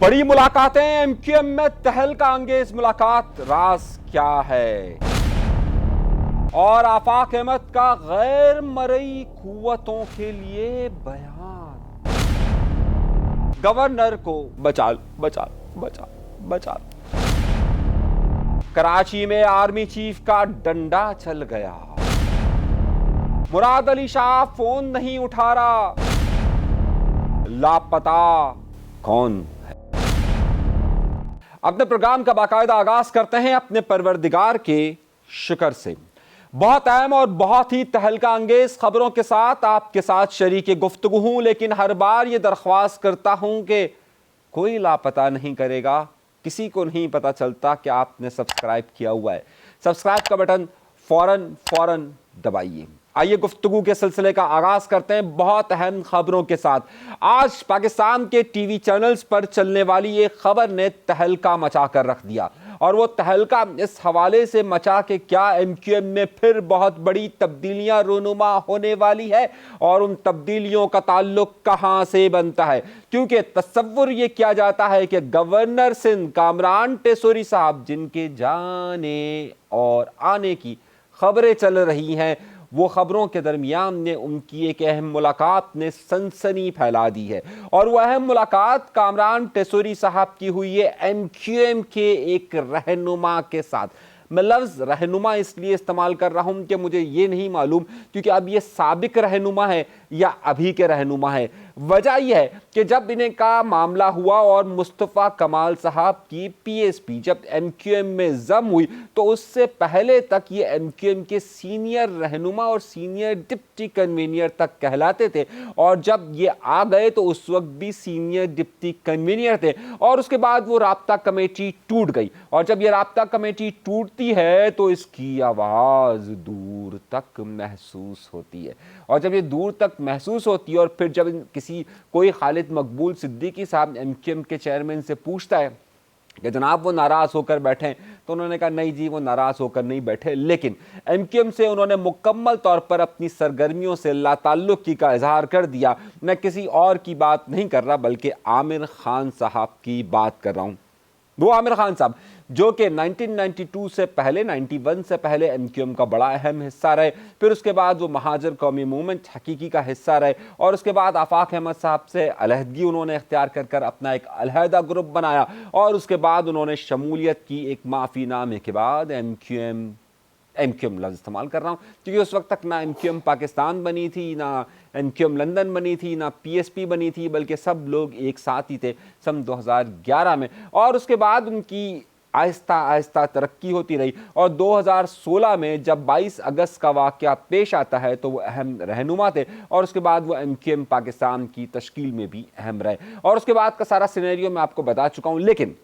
बड़ी मुलाकातें एमक्यूएम में तहलका अंगेज मुलाकात, राज क्या है? और आफाक अहमद का गैर मरई कुव्वतों के लिए बयान। गवर्नर को बचा बचा बचा बचा। कराची में आर्मी चीफ का डंडा चल गया। मुराद अली शाह फोन नहीं उठा रहा, लापता कौन है? अपने प्रोग्राम का बाकायदा आगाज करते हैं अपने परवरदिगार के शुक्र से। बहुत अहम और बहुत ही तहलका अंगेज खबरों के साथ आपके साथ शरीके गुफ्तगू हूं, लेकिन हर बार ये दरख्वास्त करता हूं कि कोई लापता नहीं करेगा, किसी को नहीं पता चलता कि आपने सब्सक्राइब किया हुआ है। सब्सक्राइब का बटन फौरन दबाइए। आइए गुफ्तगू के सिलसिले का आगाज करते हैं बहुत अहम खबरों के साथ। आज पाकिस्तान के टीवी चैनल्स पर चलने वाली एक खबर ने तहलका मचा कर रख दिया, और वो तहलका इस हवाले से मचा कि क्या एमक्यूएम में फिर बहुत बड़ी तब्दीलियां रूनुमा होने वाली है, और उन तब्दीलियों का ताल्लुक कहां से बनता है। क्योंकि तस्वुर ये किया जाता है कि गवर्नर सिंध कामरान टेसोरी साहब, जिनके जाने और आने की खबरें चल रही हैं, वो खबरों के दरमियान ने उनकी एक अहम मुलाकात ने सनसनी फैला दी है। और वो अहम मुलाकात कामरान टेसोरी साहब की हुई है एमक्यूएम के एक रहनुमा के साथ। मैं लफ्ज़ रहनुमा इसलिए इस्तेमाल कर रहा हूं कि मुझे ये नहीं मालूम क्योंकि अब ये साबिक रहनुमा है या अभी के रहनुमा है। वजह यह है कि जब इन्हें का मामला हुआ और मुस्तफ़ा कमाल साहब की पीएसपी जब एमक्यूएम में जम हुई, तो उससे पहले तक ये एमक्यूएम के सीनियर रहनुमा और सीनियर डिप्टी कन्वीनियर तक कहलाते थे, और जब ये आ गए तो उस वक्त भी सीनियर डिप्टी कन्वीनियर थे। और उसके बाद वो राब्ता कमेटी टूट गई, और जब ये राब्ता कमेटी टूटती है तो इसकी आवाज़ दूर तक महसूस होती है, और जब ये दूर तक महसूस होती है और फिर जब कोई खालिद मकबूल सिद्दीकी साहब एमक्यूएम के चेयरमैन से पूछता है कि जनाब वो नाराज़ होकर बैठे, तो उन्होंने कहा नहीं जी वो नाराज़ होकर नहीं बैठे, लेकिन एमक्यूएम से उन्होंने मुकम्मल तौर पर अपनी सरगर्मियों से लाताल्लुकी का इजहार कर दिया। मैं किसी और की बात नहीं कर रहा बल्कि आमिर खान साहब की बात कर रहा हूँ। वो आमिर खान साहब जो कि 1992 से पहले 91 से पहले एमक्यूएम का बड़ा अहम हिस्सा रहे, फिर उसके बाद वो महाजर कौमी मूवमेंट हकीकी का हिस्सा रहे, और उसके बाद आफाक अहमद साहब से अलहदगी उन्होंने इख्तियार कर अपना एक अलहदा ग्रुप बनाया, और उसके बाद उन्होंने शमूलियत की एक माफ़ीनामे के बाद एमक्यूएम लफ्ज़ इस्तेमाल कर रहा हूँ क्योंकि उस वक्त तक ना एमक्यूएम पाकिस्तान बनी थी, ना एमक्यूएम लंदन बनी थी, ना पीएसपी बनी थी, बल्कि सब लोग एक साथ ही थे सन 2011 में। और उसके बाद उनकी आहिस्ता आहिस्ता तरक्की होती रही, और 2016 में जब 22 अगस्त का वाक़या पेश आता है तो वो अहम रहनुमा थे, और उसके बाद वो एमक्यूएम पाकिस्तान की तश्कील में भी अहम रहे, और उसके बाद का सारा सिनेरियो मैं आपको बता चुका हूँ। लेकिन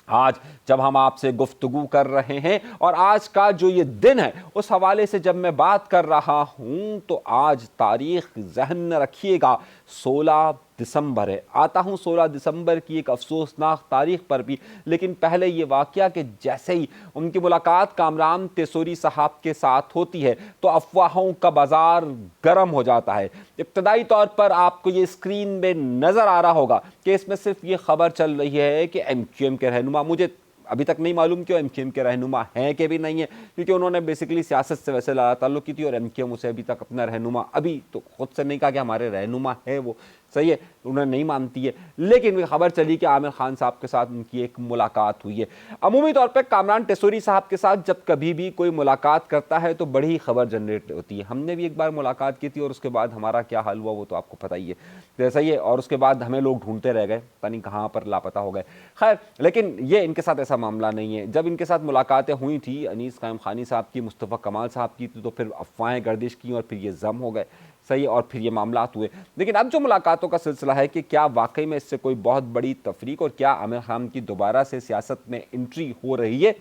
आज जब हम आपसे गुफ्तगू कर रहे हैं और आज का जो ये दिन है उस हवाले से जब मैं बात कर रहा हूं, तो आज तारीख जहन में रखिएगा 16 दिसंबर है। आता हूं 16 दिसंबर की एक अफसोसनाक तारीख पर भी, लेकिन पहले ये वाक़या कि जैसे ही उनकी मुलाकात कामरान टेसोरी साहब के साथ होती है तो अफवाहों का बाज़ार गर्म हो जाता है। इब्तदाई तौर पर आपको ये स्क्रीन में नज़र आ रहा होगा कि इसमें सिर्फ ये खबर चल रही है कि एमक्यूएम के रहनुमा, मुझे अभी तक नहीं मालूम कि एमक्यूएम के रहनुमा हैं कि भी नहीं है, क्योंकि उन्होंने बेसिकली सियासत से वैसे ताल्लुक़ की थी, और एमक्यूएम उसे अभी तक अपना रहनुमा अभी तो खुद से नहीं कहा कि हमारे रहनुमा है, वो सही है उन्हें नहीं मानती है, लेकिन वे खबर चली कि आमिर खान साहब के साथ उनकी एक मुलाकात हुई है। अमूमी तौर पर कामरान टेसोरी साहब के साथ जब कभी भी कोई मुलाकात करता है तो बड़ी खबर जनरेट होती है। हमने भी एक बार मुलाकात की थी और उसके बाद हमारा क्या हाल हुआ वो तो आपको पता ही है, जैसा ही है, और उसके बाद हमें लोग ढूंढते रह गए, पता नहीं कहाँ पर लापता हो गए। खैर, लेकिन ये इनके साथ ऐसा मामला नहीं है। जब इनके साथ मुलाकातें हुई थी अनीस कायम खानी साहब की, मुस्तफ़ा कमाल साहब की, तो फिर अफवाहें गर्दिश की और फिर ये जम हो गए, सही, और फिर ये मामलात हुए। लेकिन अब जो मुलाकातों का सिलसिला है कि क्या वाकई में इससे कोई बहुत बड़ी तफरीक और क्या आमिर खान की दोबारा से सियासत में एंट्री हो रही है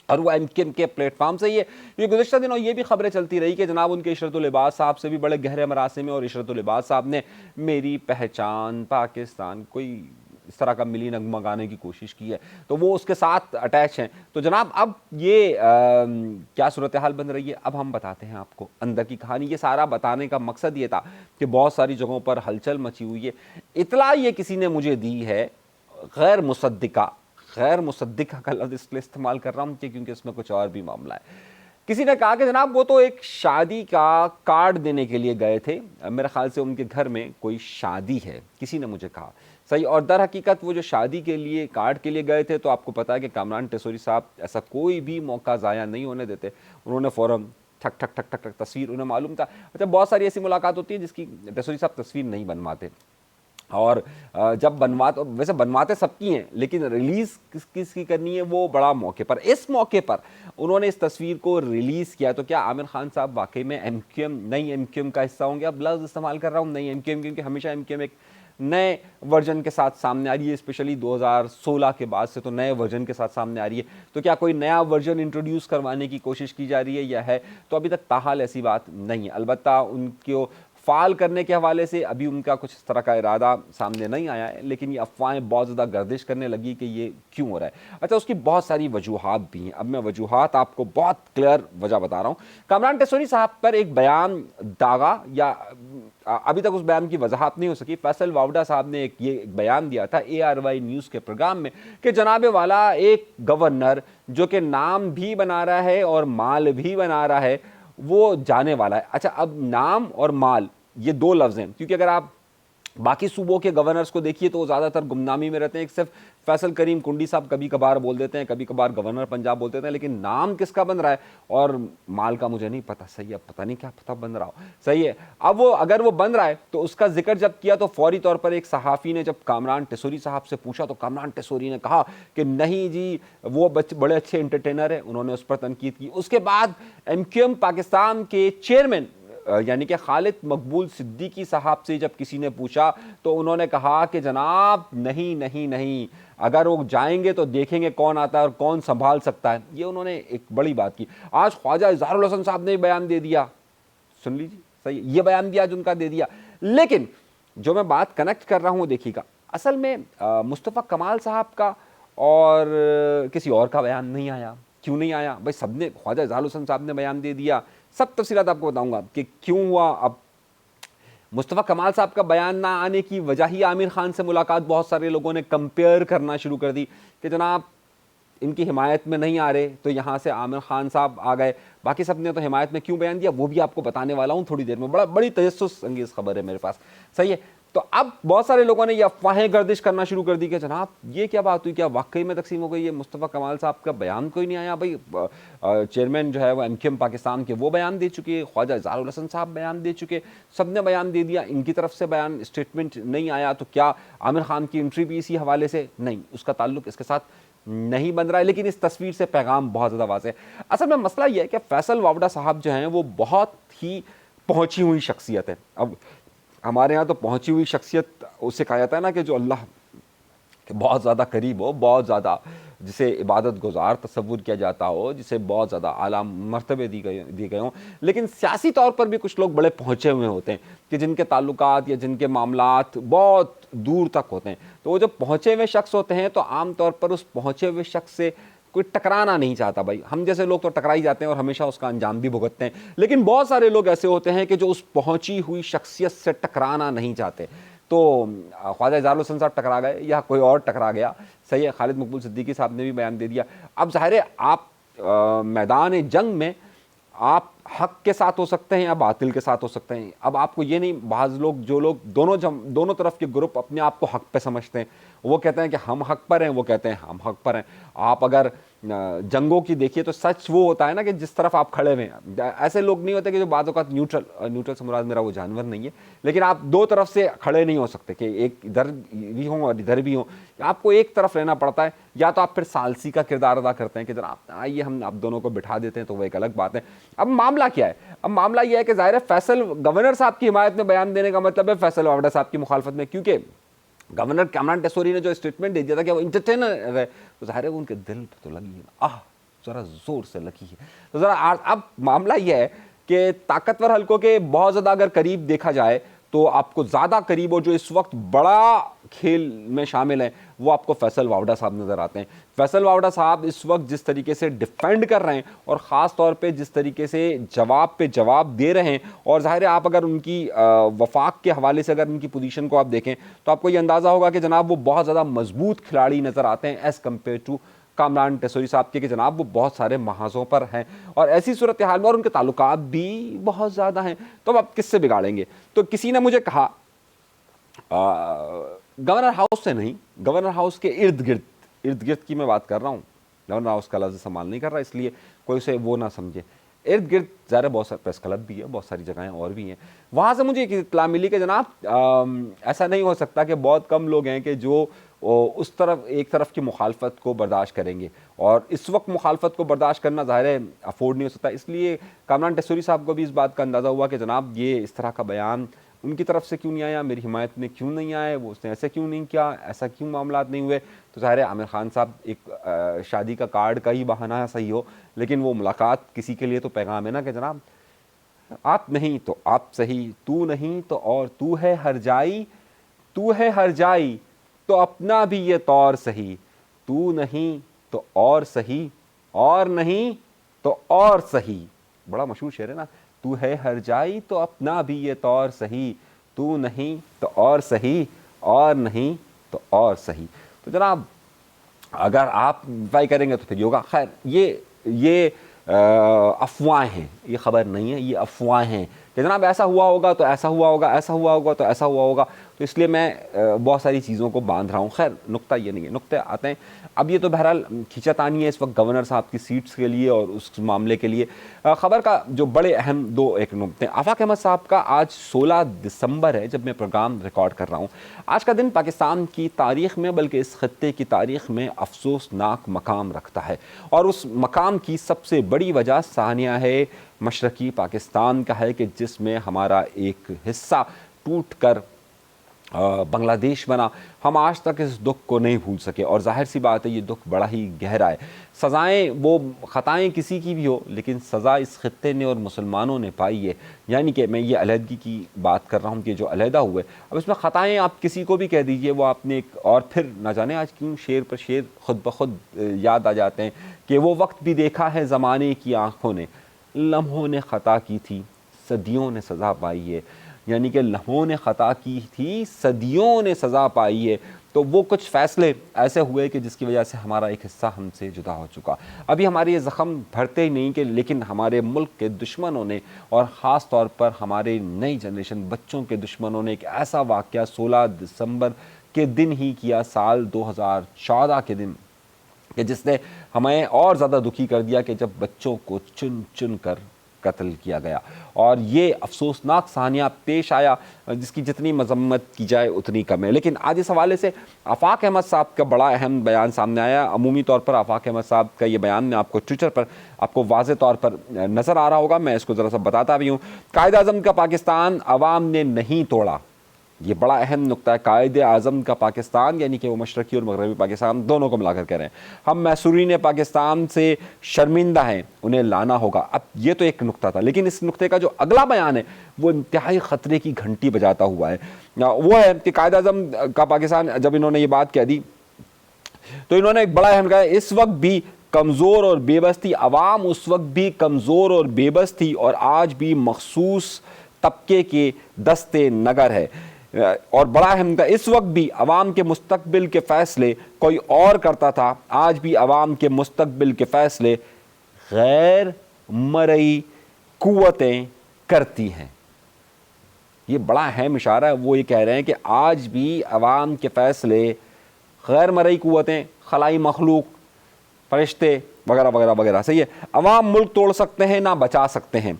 और वो एमक्यूएम के प्लेटफॉर्म से ये गुज़िश्ता दिनों ये भी खबरें चलती रही कि जनाब उनके इशरतुल लिबास साहब से भी बड़े गहरे मरासिम में, और इशरतुल लिबास साहब ने मेरी पहचान पाकिस्तान कोई इस तरह का मिली नगमा गाने की कोशिश की है, तो वो उसके साथ अटैच हैं। तो जनाब अब ये क्या सूरत हाल बन रही है, अब हम बताते हैं आपको अंदर की कहानी। ये सारा बताने का मकसद ये था कि बहुत सारी जगहों पर हलचल मची हुई है। इतला ये किसी ने मुझे दी है गैर मुसद्दिका, गैर मुसद्दिका का लफ्ज़ इसलिए इस्तेमाल कर रहा हूँ क्योंकि इसमें कुछ और भी मामला है। किसी ने कहा कि जनाब वो तो एक शादी का कार्ड देने के लिए गए थे, मेरे ख्याल से उनके घर में कोई शादी है, किसी ने मुझे कहा। सही, और दर हकीकत वो जो शादी के लिए कार्ड के लिए गए थे, तो आपको पता है कि कामरान टेसोरी साहब ऐसा कोई भी मौका ज़ाया नहीं होने देते। उन्होंने फ़ौरन ठक ठक ठक ठक ठक तस्वीर, उन्हें मालूम था। अच्छा, बहुत सारी ऐसी मुलाकात होती है जिसकी टेसोरी साहब तस्वीर नहीं बनवाते, और जब बनवाते, वैसे बनवाते सबकी हैं, लेकिन रिलीज़ किसकी करनी है वो बड़ा मौके पर। इस मौके पर उन्होंने इस तस्वीर को रिलीज़ किया। तो क्या आमिर खान साहब वाकई में एमक्यूएम, नई एमक्यूएम का हिस्सा होंगे? अब लफ्ज़ इस्तेमाल कर रहा हूँ नई एमक्यूएम, क्योंकि हमेशा एमक्यूएम एक नए वर्जन के साथ सामने आ रही है, स्पेशली 2016 के बाद से तो नए वर्जन के साथ सामने आ रही है। तो क्या कोई नया वर्जन इंट्रोड्यूस करवाने की कोशिश की जा रही है या है? तो अभी तक ताहाल ऐसी बात नहीं है। अलबत्ता उनको फाल करने के हवाले से अभी उनका कुछ इस तरह का इरादा सामने नहीं आया है, लेकिन ये अफवाहें बहुत ज़्यादा गर्दिश करने लगी कि ये क्यों हो रहा है। अच्छा, उसकी बहुत सारी वजूहात भी हैं। अब मैं वजूहात आपको बहुत क्लियर वजह बता रहा हूँ। कामरान टेसोरी साहब पर एक बयान दागा, या अभी तक उस बयान की वजाहत नहीं हो सकी। फैसल वावडा साहब ने एक बयान दिया था ARY न्यूज़ के प्रोग्राम में कि जनाबे वाला एक गवर्नर जो कि नाम भी बना रहा है और माल भी बना रहा है, वो जाने वाला है। अच्छा, अब नाम और माल ये दो लफ्ज़ हैं, क्योंकि अगर आप बाकी सूबों के गवर्नर्स को देखिए तो वो ज़्यादातर गुमनामी में रहते हैं। एक सिर्फ फैसल करीम कुंडी साहब कभी कभार बोल देते हैं, कभी कभार गवर्नर पंजाब बोलते हैं, लेकिन नाम किसका बन रहा है और माल का मुझे नहीं पता। सही है, पता नहीं क्या पता बन रहा हो। सही है, अब वो अगर वो बन रहा है तो उसका जिक्र जब किया तो फौरी तौर पर एक सहाफ़ी ने जब कामरान टेसोरी साहब से पूछा तो कामरान टेसोरी ने कहा कि नहीं जी, वो बड़े अच्छे एंटरटेनर हैं। उन्होंने उस पर तनकीद की। उसके बाद MQM पाकिस्तान के चेयरमैन यानी कि खालिद मकबूल सिद्दीकी साहब से जब किसी ने पूछा तो उन्होंने कहा कि जनाब नहीं नहीं नहीं, अगर वो जाएंगे तो देखेंगे कौन आता है और कौन संभाल सकता है। ये उन्होंने एक बड़ी बात की। आज ख्वाजा इज़हारुल हसन साहब ने बयान दे दिया, सुन लीजिए, सही, ये बयान भी आज उनका दे दिया। लेकिन जो मैं बात कनेक्ट कर रहा हूँ, देखिएगा, असल में मुस्तफ़ा कमाल साहब का और किसी और का बयान नहीं आया। क्यों नहीं आया भाई? सबने, ख्वाजा इज़हारुल हसन साहब ने बयान दे दिया, सब तफसीलात आपको बताऊंगा कि क्यों हुआ। अब मुस्तफ़ा कमाल साहब का बयान ना आने की वजह ही आमिर खान से मुलाकात बहुत सारे लोगों ने कंपेयर करना शुरू कर दी कि जनाब इनकी हिमायत में नहीं आ रहे तो यहाँ से आमिर खान साहब आ गए। बाकी सब ने तो हिमायत में क्यों बयान दिया वो भी आपको बताने वाला हूँ थोड़ी देर में। बड़ी तजस्सुस अंगेज़ खबर है मेरे पास। सही है, तो अब बहुत सारे लोगों ने ये अफवाहें गर्दिश करना शुरू कर दी कि जनाब ये क्या बात हुई, क्या वाकई में तकसीम हो गई है? मुस्तफ़ा कमाल साहब का बयान कोई नहीं आया। भाई चेयरमैन जो है वो MQM पाकिस्तान के वो बयान दे चुके, ख्वाजा इज़हारुल हसन साहब बयान दे चुके, सब ने बयान दे दिया, इनकी तरफ से बयान स्टेटमेंट नहीं आया। तो क्या आमिर खान की एंट्री भी इसी हवाले से? नहीं, उसका ताल्लुक इसके साथ नहीं बन रहा है। लेकिन इस तस्वीर से पैगाम बहुत ज़्यादा वाज़ेह है। असल में मसला यह है कि फैसल वावडा साहब जो हैं वो बहुत ही पहुँची हुई शख्सियत है। अब हमारे यहाँ तो पहुँची हुई शख्सियत उसे कहा जाता है ना कि जो अल्लाह के बहुत ज़्यादा करीब हो, बहुत ज़्यादा जिसे इबादत गुजार तस्वुर किया जाता हो, जिसे बहुत ज़्यादा आला मर्तबे दी गए हों। लेकिन सियासी तौर पर भी कुछ लोग बड़े पहुँचे हुए होते हैं कि जिनके ताल्लुकात या जिनके मामलात बहुत दूर तक होते हैं। तो वो जो पहुँचे हुए शख्स होते हैं तो आम तौर पर उस पहुँचे हुए शख्स से कोई टकराना नहीं चाहता। भाई हम जैसे लोग तो टकरा ही जाते हैं और हमेशा उसका अंजाम भी भुगतते हैं, लेकिन बहुत सारे लोग ऐसे होते हैं कि जो उस पहुंची हुई शख्सियत से टकराना नहीं चाहते। तो ख्वाजा इज़हारुल हसन साहब टकरा गए या कोई और टकरा गया। सही है, खालिद मकबूल सिद्दीकी साहब ने भी बयान दे दिया। अब ज़ाहिर है आप मैदान जंग में आप हक के साथ हो सकते हैं या बातिल के साथ हो सकते हैं। अब आपको ये नहीं, बाज़ लोग जो लोग दोनों तरफ के ग्रुप अपने आप को हक पे समझते हैं, वो कहते हैं कि हम हक पर हैं, वो कहते हैं हम हक पर हैं। आप अगर जंगों की देखिए तो सच वो होता है ना कि जिस तरफ आप खड़े हुए हैं। ऐसे लोग नहीं होते कि जो बाज़ औक़ात न्यूट्रल से मुराद मेरा वो जानवर नहीं है, लेकिन आप दो तरफ से खड़े नहीं हो सकते कि एक इधर भी हों और इधर भी हों। आपको एक तरफ रहना पड़ता है, या तो आप फिर सालसी का किरदार अदा करते हैं कि जनाब आइए हम आप दोनों को बिठा देते हैं, तो वो एक अलग बात है। अब मामला क्या है? अब मामला यह है कि ज़ाहिर है फैसल गवर्नर साहब की हिमायत में बयान देने का मतलब है फैसल वावडा साहब की मुखालफत में, क्योंकि गवर्नर कामरान टेसोरी ने जो स्टेटमेंट दे दिया था कि वो इंटरटेनर है, तो ज़ाहिर है उनके दिल पे तो लगी है, ज़रा ज़ोर से लगी है। तो ज़रा अब मामला यह है कि ताकतवर हलकों के बहुत ज़्यादा अगर करीब देखा जाए तो आपको ज़्यादा करीब और जो इस वक्त बड़ा खेल में शामिल हैं वो आपको फैसल वावड़ा साहब नज़र आते हैं। फैसल वावड़ा साहब इस वक्त जिस तरीके से डिफेंड कर रहे हैं और ख़ास तौर पे जिस तरीके से जवाब पे जवाब दे रहे हैं, और ज़ाहिर है आप अगर उनकी वफाक के हवाले से अगर उनकी पोजीशन को आप देखें तो आपको ये अंदाज़ा होगा कि जनाब वो बहुत ज़्यादा मजबूत खिलाड़ी नज़र आते हैं एज़ कम्पेयर टू कामरान टेसौरी साहब के, कि जनाब वो बहुत सारे महाजों पर हैं और ऐसी सूरत हाल में और उनके ताल्लुकात भी बहुत ज़्यादा हैं, तो अब आप किससे बिगाड़ेंगे। तो किसी ने मुझे कहा गवर्नर हाउस से नहीं, गवर्नर हाउस के इर्द गिर्द की मैं बात कर रहा हूँ, गवर्नर हाउस का लफ्ज़ इस्तेमाल नहीं कर रहा इसलिए कोई उसे वो ना समझे। इर्द गिर्द ज़्यादा बहुत सारे प्रेस क्लब भी है, बहुत सारी जगहें और भी हैं। वहाँ से मुझे एक इत्तला मिली कि जनाब ऐसा नहीं हो सकता कि बहुत कम लोग हैं कि जो उस तरफ एक तरफ की मुखालफत को बर्दाश्त करेंगे, और इस वक्त मुखालफत को बर्दाश्त करना ज़ाहिर है अफोर्ड नहीं हो सकता। इसलिए कामरान टेसौरी साहब को भी इस बात का अंदाज़ा हुआ कि जनाब ये इस तरह का बयान उनकी तरफ से क्यों नहीं आया, मेरी हिमायत में क्यों नहीं आए, वो उसने ऐसे क्यों नहीं किया, ऐसा क्यों मामलात नहीं हुए। तो ज़ाहिर है आमिर खान साहब एक शादी का कार्ड का ही बहाना है, सही हो, लेकिन वो मुलाकात किसी के लिए तो पैगाम है ना कि जनाब आप नहीं तो आप सही, तू नहीं तो और तू है हर जाई, तू है हर जाई तो अपना भी ये तौर सही, तू नहीं तो और सही, और नहीं तो और सही। बड़ा मशहूर शेर है ना, तू है हर जाई तो अपना भी ये तौर सही, तू नहीं तो और सही, और नहीं तो और सही। तो जनाब अगर आप ट्राई करेंगे तो फिर होगा। खैर ये अफवाहें हैं, ये खबर नहीं है, ये अफवाहें हैं कि जनाब ऐसा हुआ होगा तो ऐसा हुआ होगा, ऐसा हुआ होगा तो ऐसा हुआ होगा, तो इसलिए मैं बहुत सारी चीज़ों को बांध रहा हूँ। खैर नुक्ता ये नहीं है, नुक्ते आते हैं। अब ये तो बहरहाल खींचातानी है इस वक्त गवर्नर साहब की सीट्स के लिए और उस मामले के लिए। ख़बर का जो बड़े अहम दो एक नुक्ते, आफाक अहमद साहब का आज 16 दिसंबर है जब मैं प्रोग्राम रिकॉर्ड कर रहा हूँ। आज का दिन पाकिस्तान की तारीख़ में बल्कि इस खत्ते की तारीख़ में अफसोसनाक मकाम रखता है, और उस मकाम की सबसे बड़ी वजह सानिया है मशरक़ी पाकिस्तान का है कि जिसमें हमारा एक हिस्सा टूट कर बांग्लादेश बना। हम आज तक इस दुख को नहीं भूल सके, और जाहिर सी बात है ये दुख बड़ा ही गहरा है। सज़ाएँ वो ख़ताएँ किसी की भी हो, लेकिन सज़ा इस खत्ते ने और मुसलमानों ने पाई है। यानी कि मैं ये अलहदगी की बात कर रहा हूँ कि जो अलहदा हुए, अब इसमें ख़ताएँ आप किसी को भी कह दीजिए, वो आपने एक और फिर ना जाने आज क्यों शेर पर शेर खुद ब खुद याद आ जाते हैं कि वो वक्त भी देखा है ज़माने की आँखों ने, लम्हों ने ख़ता की थी सदियों ने सज़ा पाई है। यानी कि लम्हों ने ख़ता की थी सदियों ने सज़ा पाई है। तो वो कुछ फ़ैसले ऐसे हुए कि जिसकी वजह से हमारा एक हिस्सा हमसे जुदा हो चुका। अभी हमारे ये ज़ख़म भरते ही नहीं कि, लेकिन हमारे मुल्क के दुश्मनों ने और ख़ास तौर पर हमारे नई जनरेशन बच्चों के दुश्मनों ने एक ऐसा वाक़या 16 दिसंबर के दिन ही किया, साल 2014 के दिन, कि जिसने हमें और ज़्यादा दुखी कर दिया कि जब बच्चों को चुन चुन कर कत्ल किया गया। और ये अफसोसनाक सानिया पेश आया जिसकी जितनी मजम्मत की जाए उतनी कम है। लेकिन आज इस हवाले से आफाक अहमद साहब का बड़ा अहम बयान सामने आया। अमूमी तौर पर आफाक अहमद साहब का ये बयान मैं आपको ट्विटर पर आपको वाज़े तौर पर नज़र आ रहा होगा, मैं इसको ज़रा सा बताता भी हूँ। कायद आज़म का पाकिस्तान अवाम ने नहीं तोड़ा, ये बड़ा अहम नुक्ता है। कायद आज़म का पाकिस्तान यानी कि वो मशरक़ी और मगरबी पाकिस्तान दोनों को मिलाकर कह रहे हैं। हम मैसूरीन पाकिस्तान से शर्मिंदा हैं, उन्हें लाना होगा। अब ये तो एक नुक्ता था, लेकिन इस नुक्ते का जो अगला बयान है वो इंतहाई ख़तरे की घंटी बजाता हुआ है। वो है कि कायद आज़म का पाकिस्तान, जब इन्होंने ये बात कह दी तो इन्होंने एक बड़ा अहम कहा, इस वक्त भी कमज़ोर और बेबस थी अवाम, उस वक्त भी कमज़ोर और बेबस थी और आज भी मखसूस तबके के दस्ते नगर है। और बड़ा अहम था, इस वक्त भी अवाम के मुस्तकबिल के फ़ैसले कोई और करता था, आज भी अवाम के मुस्तकबिल के फ़ैसले गैर मरई कुव्वतें करती हैं। ये बड़ा अहम इशारा है। वो ये कह रहे हैं कि आज भी अवाम के फ़ैसले गैर मरई कुव्वतें, खलाई मखलूक, फरिश्ते वगैरह वगैरह वगैरह, सही है। अवाम मुल्क तोड़ सकते हैं ना बचा सकते हैं।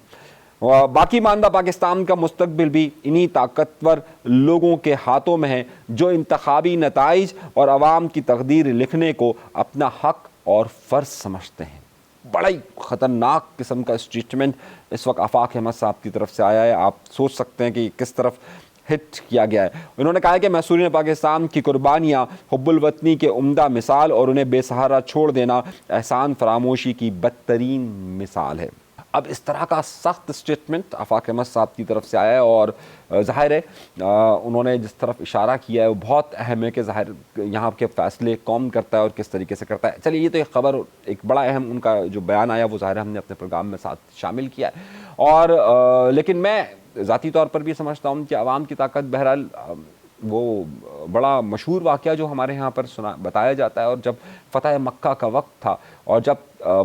बाकी मानदा पाकिस्तान का मुस्तकबिल भी इन्हीं ताकतवर लोगों के हाथों में है जो इंतखाबी नताइज और अवाम की तकदीर लिखने को अपना हक और फ़र्ज समझते हैं। बड़ा ही ख़तरनाक किस्म का स्टेटमेंट इस वक्त आफाक अहमद साहब की तरफ से आया है। आप सोच सकते हैं कि किस तरफ हिट किया गया है। उन्होंने कहा है कि मैसूरीन पाकिस्तान की कुर्बानियाँ हुब्बुल वतनी के उम्दा मिसाल और उन्हें बेसहारा छोड़ देना एहसान फरामोशी की बदतरीन मिसाल है। अब इस तरह का सख्त स्टेटमेंट आफाक अहमद साहब की तरफ से आया है और ज़ाहिर है उन्होंने जिस तरफ इशारा किया है वो बहुत अहम है कि ज़ाहिर यहाँ के फ़ैसले कौन करता है और किस तरीके से करता है। चलिए, ये तो एक ख़बर, एक बड़ा अहम उनका जो बयान आया वो ज़ाहिर हमने अपने प्रोग्राम में साथ शामिल किया है। और लेकिन मैं ज़ाती तौर पर भी समझता हूँ कि आवाम की ताकत बहरहाल वो बड़ा मशहूर वाक़या जो हमारे यहाँ पर बताया जाता है, और जब फ़तह मक्का का वक्त था और जब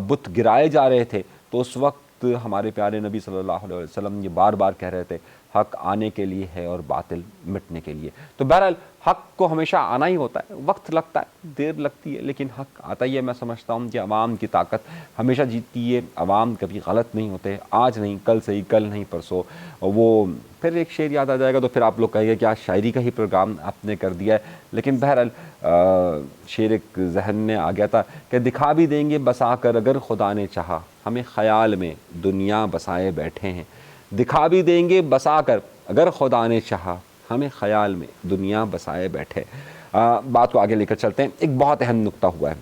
बुत गिराए जा रहे थे तो उस वक्त हमारे प्यारे नबी सल्लल्लाहु अलैहि वसल्लम ये बार बार कह रहे थे हक़ आने के लिए है और बातिल मिटने के लिए। तो बहरहाल हक़ को हमेशा आना ही होता है, वक्त लगता है, देर लगती है, लेकिन हक़ आता ही है। मैं समझता हूँ कि अवाम की ताकत हमेशा जीतती है, अवाम कभी गलत नहीं होते, आज नहीं कल सही, कल नहीं परसों। वो फिर एक शेर याद आ जाएगा तो फिर आप लोग कहेंगे कि आज शायरी का ही प्रोग्राम आपने कर दिया है, लेकिन बहरहाल शेर एक जहन में आ गया था कि दिखा भी देंगे बसा कर अगर खुदा ने चाहा, हमें ख़याल में दुनिया बसाए बैठे हैं। दिखा भी देंगे बसा कर अगर खुदा ने चाहा, हमें ख़याल में दुनिया बसाए बैठे। बात को आगे लेकर चलते हैं। एक बहुत अहम नुक्ता हुआ है,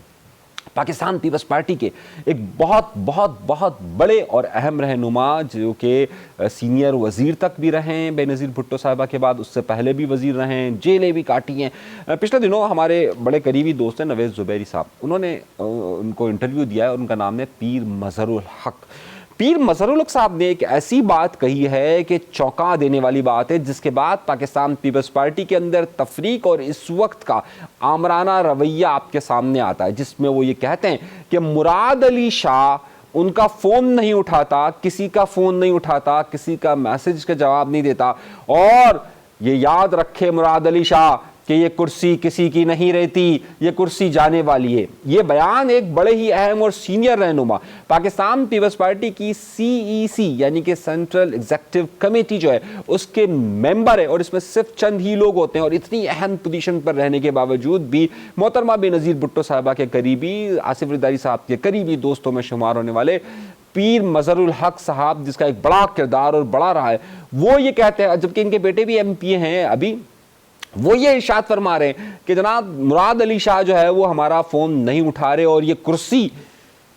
पाकिस्तान पीपल्स पार्टी के एक बहुत बहुत बहुत बड़े और अहम रहनुमा जो कि सीनियर वज़ीर तक भी रहे हैं बेनज़ीर भुट्टो साहिबा के बाद, उससे पहले भी वज़ीर रहे हैं, जेलें भी काटी हैं। पिछले दिनों हमारे बड़े करीबी दोस्त हैं नवेज़ ज़ुबैरी साहब, उन्होंने उनको इंटरव्यू दिया है और उनका नाम है पीर मज़हरुल हक़। पीर मज़हरुल हक़ साहब ने एक ऐसी बात कही है कि चौंका देने वाली बात है, जिसके बाद पाकिस्तान पीपल्स पार्टी के अंदर तफरीक और इस वक्त का आमराना रवैया आपके सामने आता है, जिसमें वो ये कहते हैं कि मुराद अली शाह उनका फ़ोन नहीं उठाता, किसी का फ़ोन नहीं उठाता, किसी का मैसेज का जवाब नहीं देता, और ये याद रखे मुराद अली शाह कि ये कुर्सी किसी की नहीं रहती, ये कुर्सी जाने वाली है। ये बयान एक बड़े ही अहम और सीनियर रहनुमा पाकिस्तान पीपल्स पार्टी की CEC यानी कि सेंट्रल एग्जीक्यूटिव कमेटी जो है उसके मेंबर है, और इसमें सिर्फ चंद ही लोग होते हैं, और इतनी अहम पोजीशन पर रहने के बावजूद भी मोहतरमा बेनज़ीर भुट्टो साहिबा के करीबी, आसिफ ज़रदारी साहब के करीबी दोस्तों में शुमार होने वाले पीर मज़हरुल हक़ साहब, जिसका एक बड़ा किरदार और बड़ा रहा है, वो ये कहते हैं, जबकि इनके बेटे भी MP हैं अभी, वो ये इरशाद फरमा रहे हैं कि जनाब मुराद अली शाह जो है वो हमारा फ़ोन नहीं उठा रहे और ये कुर्सी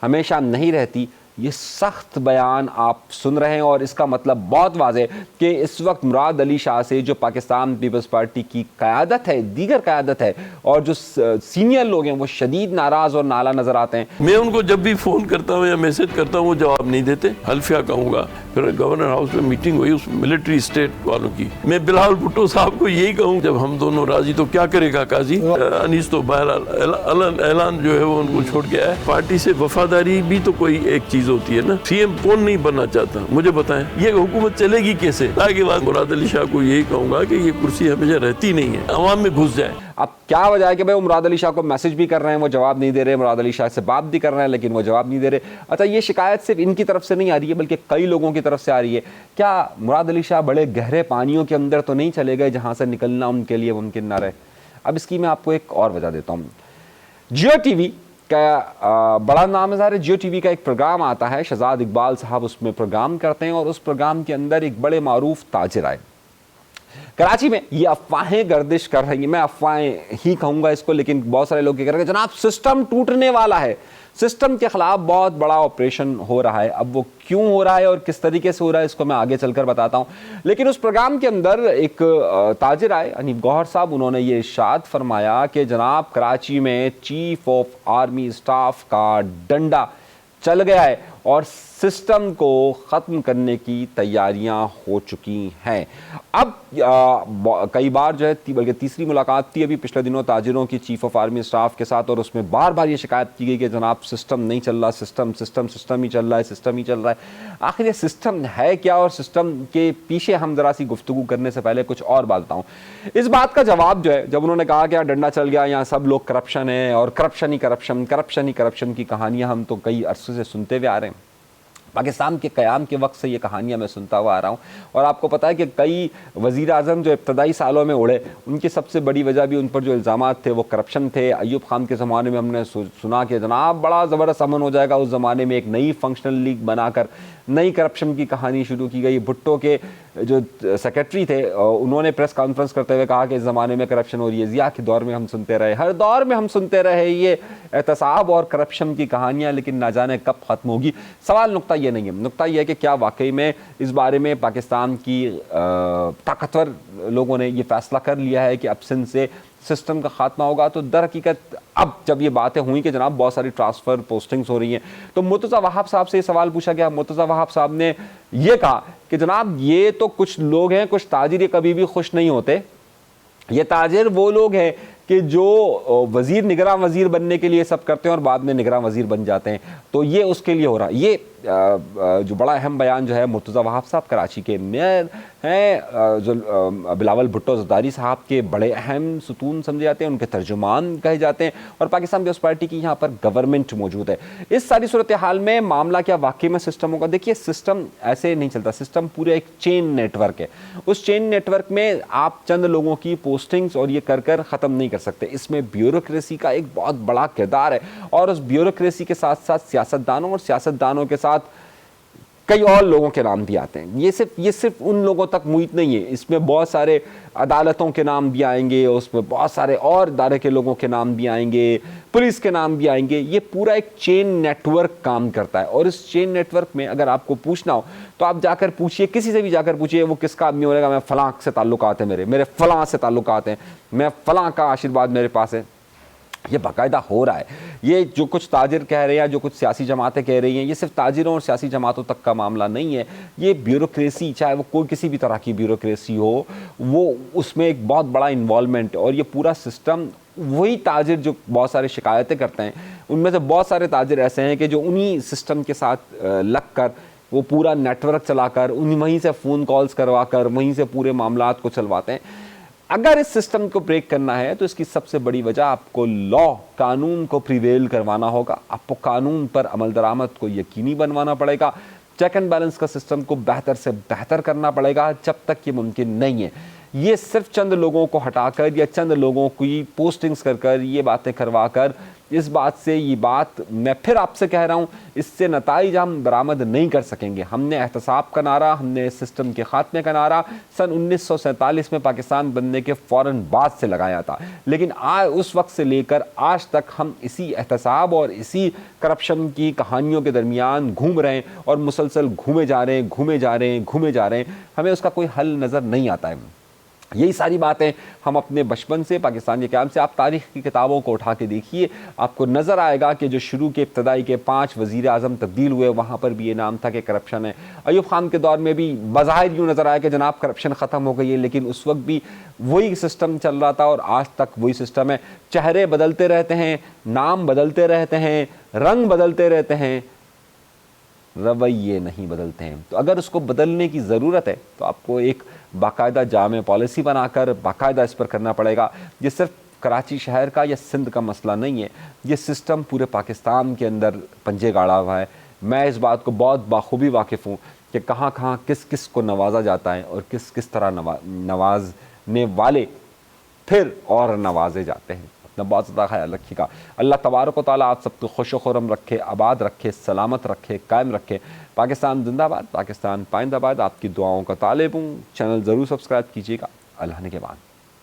हमेशा नहीं रहती। ये सख्त बयान आप सुन रहे हैं, और इसका मतलब बहुत वाज़ेह कि इस वक्त मुराद अली शाह से जो पाकिस्तान पीपल्स पार्टी की क़यादत है, दीगर क़यादत है, और जो सीनियर लोग हैं वो शदीद नाराज़ और नाला नज़र आते हैं। मैं उनको जब भी फ़ोन करता हूँ या मैसेज करता हूँ वो जवाब नहीं देते। हल्फिया कहूँगा, फिर गवर्नर हाउस में मीटिंग हुई उस मिलिट्री स्टेट वालों की, मैं बिलावल भुट्टो साहब को यही कहूँ, जब हम दोनों राजी तो क्या करेगा काजी। अनीस तो बहरहाल ऐलान जो है वो उनको छोड़ के आया। पार्टी से वफादारी भी तो कोई एक चीज़ होती है ना। CM कौन नहीं बनना चाहता, मुझे बताएं, ये हुकूमत चलेगी कैसे? ताकि बाद मुराद अली शाह को यही कहूँगा कि ये कुर्सी हमेशा रहती नहीं है, अवाम में घुस जाए। अब क्या वजह है कि भाई वो मुराद अली शाह को मैसेज भी कर रहे हैं, वो जवाब नहीं दे रहे, मुराद अली शाह से बात भी कर रहे हैं लेकिन वो जवाब नहीं दे रहे। अच्छा, ये शिकायत सिर्फ इनकी तरफ से नहीं आ रही है बल्कि कई लोगों की तरफ से आ रही है। क्या मुराद अली शाह बड़े गहरे पानियों के अंदर तो नहीं चले गए जहाँ से निकलना उनके लिए मुमकिन ना रहे? अब इसकी मैं आपको एक और वजह देता हूँ। जियो TV का बड़ा नाम है, जियो TV का एक प्रोग्राम आता है, शहजाद इकबाल साहब उसमें प्रोग्राम करते हैं, और उस प्रोग्राम के अंदर एक बड़े मारूफ ताजिर आए कराची में। ये अफवाहें गर्दिश कर रही हैं, मैं अफवाहें ही कहूँगा इसको, लेकिन बहुत सारे लोग कह रहे हैं जनाब सिस्टम टूटने वाला है, सिस्टम के खिलाफ बहुत बड़ा ऑपरेशन हो रहा है। अब वो क्यों हो रहा है और किस तरीके से हो रहा है इसको मैं आगे चलकर बताता हूँ। लेकिन उस प्रोग्राम के अंदर एक ताजिर आए, हनीफ गौहर साहब, उन्होंने ये इरशाद फरमाया कि जनाब कराची में चीफ ऑफ आर्मी स्टाफ का डंडा चल गया है और सिस्टम को ख़त्म करने की तैयारियां हो चुकी हैं। अब कई बार जो है, बल्कि तीसरी मुलाकात थी अभी पिछले दिनों ताजिरों की चीफ ऑफ आर्मी स्टाफ के साथ, और उसमें बार बार ये शिकायत की गई कि जनाब सिस्टम नहीं चल रहा, सिस्टम ही चल रहा है, सिस्टम ही चल रहा है। आखिर ये सिस्टम है क्या, और सिस्टम के पीछे हम ज़रा सी गुफ्तगू करने से पहले कुछ और बात बताऊँ। इस बात का जवाब जो है, जब उन्होंने कहा कि डंडा चल गया, यहाँ सब लोग करप्शन है और करप्शन ही करप्शन की कहानियाँ हम तो कई अरसे से सुनते हुए आ रहे हैं। पाकिस्तान के क़याम के वक्त से ये कहानियाँ मैं सुनता हुआ आ रहा हूँ, और आपको पता है कि कई वज़ीर आज़म जो इब्तदाई सालों में उड़े, उनकी सबसे बड़ी वजह भी उन पर जो इल्ज़ामात थे वो करप्शन थे। अयूब खान के ज़माने में हमने सुना कि जनाब बड़ा ज़बरदस्त अमन हो जाएगा, उस ज़माने में एक नई फंक्शनल लीग बनाकर नई करप्शन की कहानी शुरू की गई। भुट्टो के जो सेक्रेटरी थे उन्होंने प्रेस कॉन्फ्रेंस करते हुए कहा कि इस ज़माने में करप्शन हो रही है। ज़िया के दौर में हम सुनते रहे, हर दौर में हम सुनते रहे ये एहतसाब और करप्शन की कहानियाँ, लेकिन ना जाने कब ख़त्म होगी। सवाल नुक्ता ये नहीं है, नुक्ता ये है कि क्या वाकई में इस बारे में पाकिस्तान की ताकतवर लोगों ने ये फैसला कर लिया है कि अब सिंध से सिस्टम का खात्मा होगा। तो दर हकीकत अब जब ये बातें हुई कि जनाब बहुत सारी ट्रांसफ़र पोस्टिंग्स हो रही हैं, तो मुर्तज़ा वहाब साहब से ये सवाल पूछा गया। मुर्तज़ा वहाब साहब ने ये कहा कि जनाब ये तो कुछ लोग हैं, कुछ ताजिर कभी भी खुश नहीं होते। ये ताजिर वो लोग हैं कि जो वज़ीर निगरान वज़ीर बनने के लिए सब करते हैं और बाद में निगरान वज़ीर बन जाते हैं। तो ये उसके लिए हो रहा है। ये जो बड़ा अहम बयान जो है मुर्तज़ा वहाब साहब कराची के मेयर हैं, जो बिलावल भुट्टो ज़रदारी साहब के बड़े अहम सुतून समझे जाते हैं, उनके तर्जुमान कहे जाते हैं, और पाकिस्तान पीपल्स पार्टी की यहाँ पर गवर्नमेंट मौजूद है। इस सारी सूरत हाल में मामला क्या वाकई में सिस्टम होगा? देखिए, सिस्टम ऐसे नहीं चलता, सिस्टम पूरे एक चेन नेटवर्क है। उस चेन नेटवर्क में आप चंद लोगों की पोस्टिंग्स और ये कर कर ख़त्म नहीं कर सकते। इसमें ब्यूरोक्रेसी का एक बहुत बड़ा किरदार है, और उस ब्यूरोक्रेसी के साथ साथ सियासतदानों, और सियासतदानों के साथ कई और लोगों के नाम भी आते हैं। ये सिर्फ उन लोगों तक मुहित नहीं है, इसमें बहुत सारे अदालतों के नाम भी आएंगे, उसमें बहुत सारे और इदारे के लोगों के नाम भी आएंगे, पुलिस के नाम भी आएंगे। ये पूरा एक चेन नेटवर्क काम करता है, और इस चेन नेटवर्क में अगर आपको पूछना हो तो आप जाकर पूछिए, किसी से भी जाकर पूछिए, वो किसका आदमी होगा, मैं फलां से ताल्लुकात है, मेरे फलां से ताल्लुकात हैं, मैं फलां का आशीर्वाद मेरे पास है। ये बाकायदा हो रहा है। ये जो कुछ ताजिर कह रहे हैं, जो कुछ सियासी जमातें कह रही हैं, ये सिर्फ ताजिरों और सियासी जमातों तक का मामला नहीं है। ये ब्यूरोक्रेसी, चाहे वो कोई किसी भी तरह की ब्यूरोक्रेसी हो, वो उसमें एक बहुत बड़ा इन्वॉल्वमेंट है। और ये पूरा सिस्टम, वही ताजिर जो बहुत सारी शिकायतें करते हैं, उनमें से बहुत सारे ताजिर ऐसे हैं कि जो उन्हीं सिस्टम के साथ लग कर, वो पूरा नेटवर्क चलाकर, वहीं से फ़ोन कॉल्स करवा कर, वहीं से पूरे मामलात को चलवाते हैं। अगर इस सिस्टम को ब्रेक करना है तो इसकी सबसे बड़ी वजह आपको लॉ, कानून को प्रिवेल करवाना होगा। आपको कानून पर अमल दरामद को यकीनी बनवाना पड़ेगा। चेक एंड बैलेंस का सिस्टम को बेहतर से बेहतर करना पड़ेगा। जब तक ये मुमकिन नहीं है, ये सिर्फ चंद लोगों को हटाकर या चंद लोगों की पोस्टिंग्स कर कर, ये बातें करवा कर, इस बात से, ये बात मैं फिर आपसे कह रहा हूँ, इससे नताइज हम बरामद नहीं कर सकेंगे। हमने एहतसाब का नारा, हमने सिस्टम के खात्मे का नारा सन 1947 में पाकिस्तान बनने के फ़ौरन बाद से लगाया था, लेकिन आज उस वक्त से लेकर आज तक हम इसी एहतसाब और इसी करप्शन की कहानियों के दरमियान घूम रहे हैं, और मुसलसल घूमे जा रहे हैं, घूमे जा रहे हैं, घूमे जा रहे हैं। हमें उसका कोई हल नज़र नहीं आता है। यही सारी बातें हम अपने बचपन से, पाकिस्तान के क़याम से, आप तारीख़ की किताबों को उठा के देखिए, आपको नज़र आएगा कि जो शुरू के इब्तदाई के 5 वज़ीर आज़म तब्दील हुए, वहाँ पर भी ये नाम था कि करप्शन है। अयूब खान के दौर में भी बज़ाहिर यूँ नज़र आया कि जनाब करप्शन ख़त्म हो गई है, लेकिन उस वक्त भी वही सिस्टम चल रहा था, और आज तक वही सिस्टम है। चेहरे बदलते रहते हैं, नाम बदलते रहते हैं, रंग बदलते रहते हैं, रवैये नहीं बदलते हैं। तो अगर उसको बदलने की ज़रूरत है तो आपको एक बाकायदा जामे पॉलिसी बनाकर बाकायदा इस पर करना पड़ेगा। ये सिर्फ कराची शहर का या सिंध का मसला नहीं है, ये सिस्टम पूरे पाकिस्तान के अंदर पंजे गाड़ा हुआ है। मैं इस बात को बहुत बाखूबी वाकिफ़ हूँ कि कहाँ कहाँ किस किस को नवाजा जाता है, और किस किस तरह नवाजने वाले फिर और नवाजे जाते हैं। अपना बहुत ज़्यादा ख्याल रखिएगा। अल्लाह तबारक व तआला आप सबको खुश व खुर्रम रखे, आबाद रखे, सलामत रखे, कायम रखे। पाकिस्तान जिंदाबाद, पाकिस्तान पाइंदाबाद। आपकी दुआओं का तालिब हूँ। चैनल ज़रूर सब्सक्राइब कीजिएगा। अल्लाह ने के बाद।